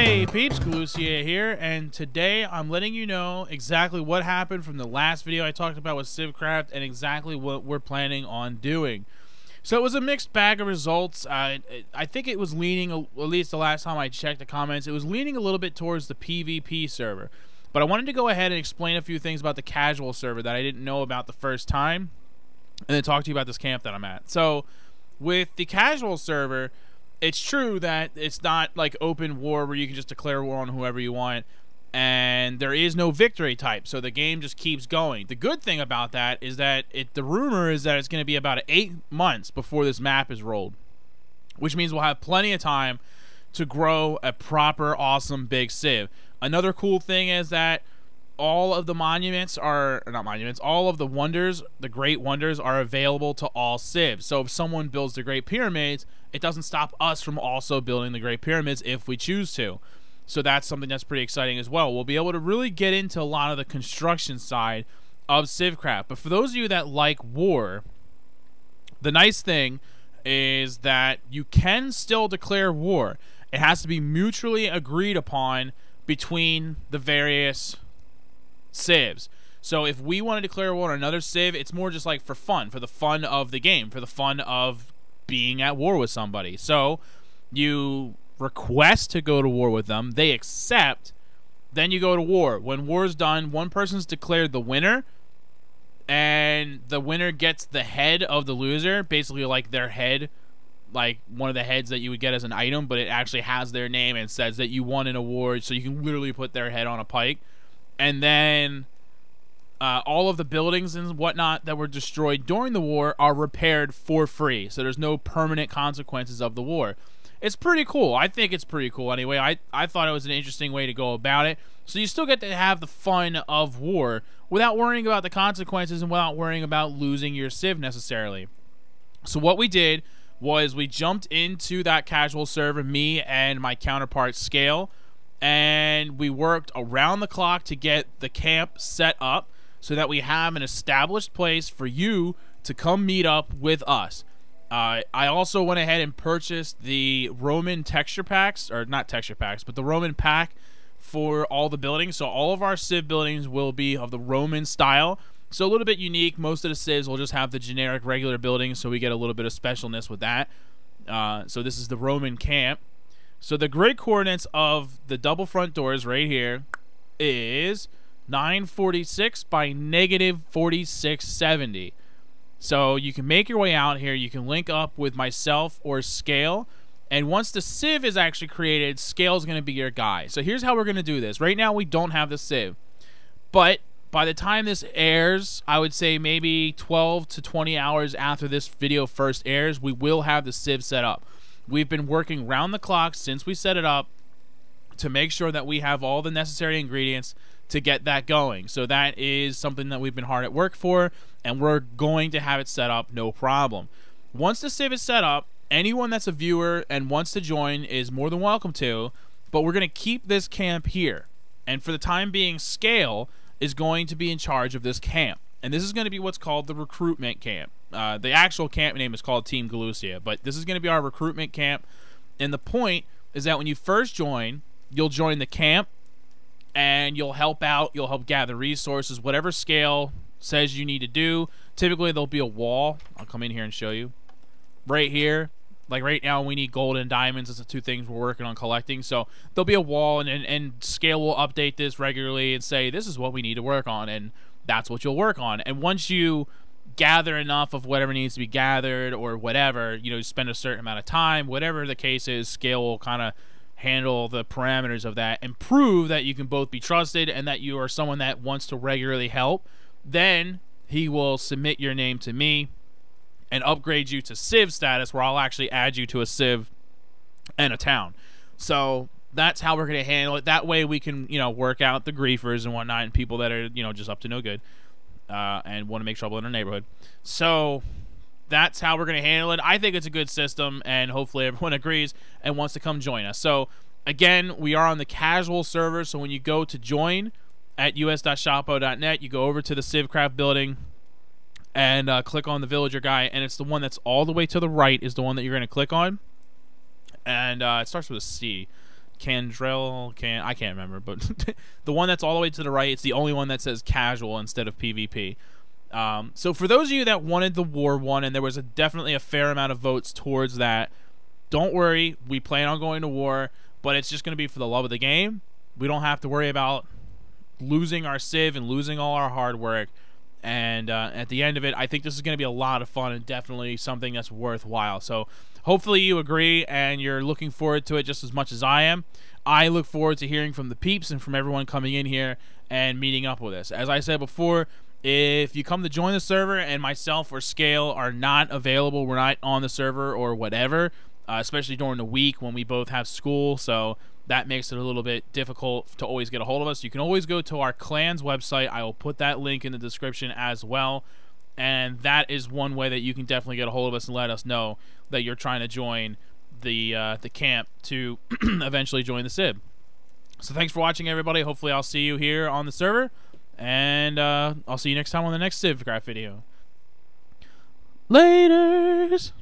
Hey, Peeps Galucia here, and today I'm letting you know exactly what happened from the last video I talked about with CivCraft and exactly what we're planning on doing. So it was a mixed bag of results. I think it was leaning, at least the last time I checked the comments, it was leaning a little bit towards the PvP server. But I wanted to go ahead and explain a few things about the casual server that I didn't know about the first time, and then talk to you about this camp that I'm at. So with the casual server, it's true that it's not like open war where you can just declare war on whoever you want, and there is no victory type, so the game just keeps going. The good thing about that is that the rumor is that it's going to be about 8 months before this map is rolled, which means we'll have plenty of time to grow a proper, awesome, big civ. Another cool thing is that all of the monuments are, or not monuments, all of the wonders, the great wonders, are available to all civs. So if someone builds the Great Pyramids, it doesn't stop us from also building the Great Pyramids if we choose to. So that's something that's pretty exciting as well. We'll be able to really get into a lot of the construction side of CivCraft. But for those of you that like war, the nice thing is that you can still declare war. It has to be mutually agreed upon between the various civs. So if we want to declare war on another civ, it's more just like for fun, for the fun of the game, for the fun of being at war with somebody. So you request to go to war with them, they accept, then you go to war. When war's done, one person's declared the winner, and the winner gets the head of the loser, basically like their head, like one of the heads that you would get as an item, but it actually has their name and says that you won an award, so you can literally put their head on a pike. And then all of the buildings and whatnot that were destroyed during the war are repaired for free, so there's no permanent consequences of the war. It's pretty cool. I think it's pretty cool anyway. I thought it was an interesting way to go about it. So you still get to have the fun of war without worrying about the consequences and without worrying about losing your civ necessarily. So what we did was we jumped into that casual server, me and my counterpart Scale, and we worked around the clock to get the camp set up so that we have an established place for you to come meet up with us. I also went ahead and purchased the Roman texture packs, or not texture packs, but the Roman pack for all the buildings. So all of our civ buildings will be of the Roman style. So a little bit unique. Most of the civs will just have the generic regular buildings, so we get a little bit of specialness with that. So this is the Roman camp. So the grid coordinates of the double front doors right here is 946 by negative 4670. So you can make your way out here. You can link up with myself or Scale. And once the civ is actually created, Scale's going to be your guy. So here's how we're going to do this. Right now we don't have the civ. But by the time this airs, I would say maybe 12 to 20 hours after this video first airs, we will have the civ set up. We've been working round the clock since we set it up to make sure that we have all the necessary ingredients to get that going. So that is something that we've been hard at work for, and we're going to have it set up no problem. Once the civ is set up, anyone that's a viewer and wants to join is more than welcome to, but we're going to keep this camp here. And for the time being, Scale is going to be in charge of this camp. And this is going to be what's called the Recruitment Camp. The actual camp name is called Team Galucia, but this is going to be our recruitment camp. And the point is that when you first join, you'll join the camp, and you'll help out, you'll help gather resources, whatever Scale says you need to do. Typically, there'll be a wall. I'll come in here and show you. Right here, like right now, we need gold and diamonds. That's the two things we're working on collecting. So there'll be a wall, and Scale will update this regularly and say, this is what we need to work on, and that's what you'll work on. And once you gather enough of whatever needs to be gathered or whatever, you know, you spend a certain amount of time, whatever the case is, Scale will kind of handle the parameters of that and prove that you can both be trusted and that you are someone that wants to regularly help. Then he will submit your name to me and upgrade you to civ status, where I'll actually add you to a civ and a town. So that's how we're going to handle it. That way we can, you know, work out the griefers and whatnot and people that are, you know, just up to no good and want to make trouble in our neighborhood. So that's how we're going to handle it. I think it's a good system, and hopefully everyone agrees and wants to come join us. So again, we are on the casual server, so when you go to join at us.shoppo.net, you go over to the CivCraft building and click on the villager guy, and it's the one that's all the way to the right is the one that you're going to click on. And it starts with a C. I can't remember, but the one that's all the way to the right, it's the only one that says casual instead of PvP. So for those of you that wanted the war one, and there was definitely a fair amount of votes towards that, don't worry, we plan on going to war, but it's just going to be for the love of the game. We don't have to worry about losing our Civ and losing all our hard work. And at the end of it, I think this is going to be a lot of fun and definitely something that's worthwhile. So hopefully you agree and you're looking forward to it just as much as I am. I look forward to hearing from the peeps and from everyone coming in here and meeting up with us. As I said before, if you come to join the server and myself or Scale are not available, we're not on the server or whatever, especially during the week when we both have school, so that makes it a little bit difficult to always get a hold of us. You can always go to our clan's website. I will put that link in the description as well, and that is one way that you can definitely get a hold of us and let us know that you're trying to join the camp to eventually join the Civ. So thanks for watching, everybody. Hopefully I'll see you here on the server, and I'll see you next time on the next CivCraft video. Laters!